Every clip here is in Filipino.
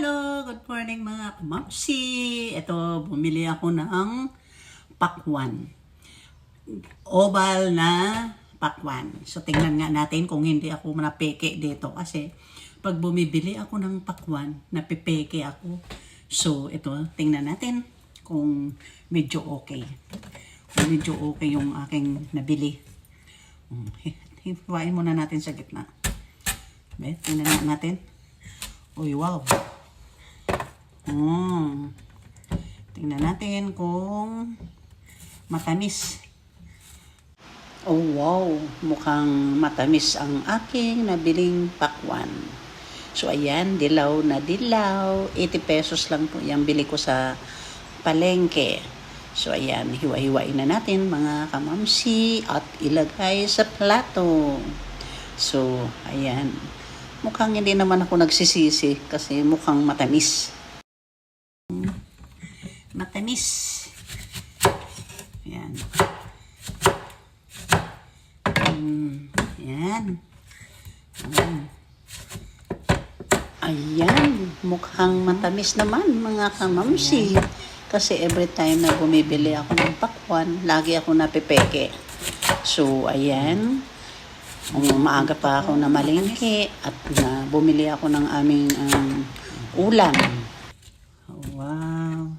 Hello! Good morning mga kamamsi! Ito, bumili ako ng pakwan. Oval na pakwan. So, tingnan nga natin kung hindi ako napeke dito. Kasi, pag bumibili ako ng pakwan, napipeke ako. So, ito, tingnan natin kung medyo okay. Kung medyo okay yung aking nabili. Hiwain muna natin sa gitna. Tingnan natin. Uy, wow. Tingnan natin kung matamis. Oh, wow. Mukhang matamis ang aking nabiling pakwan. So, ayan, dilaw na dilaw. 80 pesos lang po yung bili ko sa palengke. So, ayan, hiwa-hiwain na natin mga kamamsi at ilagay sa plato. So, ayan. Mukhang hindi naman ako nagsisisi kasi mukhang matamis. Matamis. Ayan. Ayan. Ayan. Mukhang matamis naman mga kamamsi. Kasi every time na bumibili ako ng pakwan, lagi ako napipeke. So, ayan. Maaga pa ako na malingki at bumili ako ng aming ulam. Wow.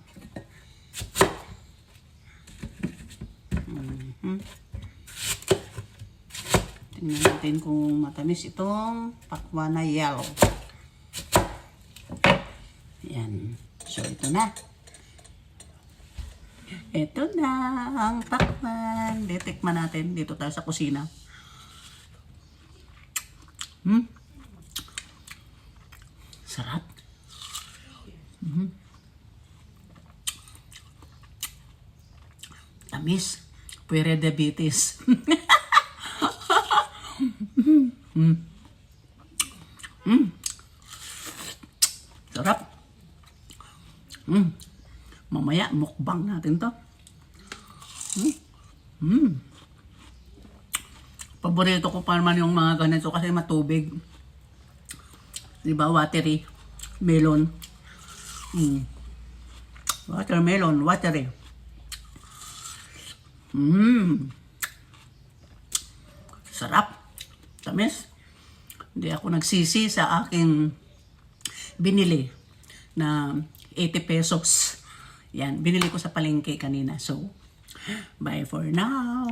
Tingnan natin kung matamis itong pakwan na yellow. Ayan. So, ito na. Ito na ang pakwan. Titikman natin dito tayo sa kusina. Sarap. Tamis. Puwere diabetes. Sarap. Mamaya mukbang natin to. Paborito ko pa naman yung mga ganito kasi matubig. Diba, watery. Melon. Watermelon, watery. Sarap. Tamis. Hindi ako nagsisi sa aking binili na 80 pesos. Yan, binili ko sa palengke kanina. So, bye for now.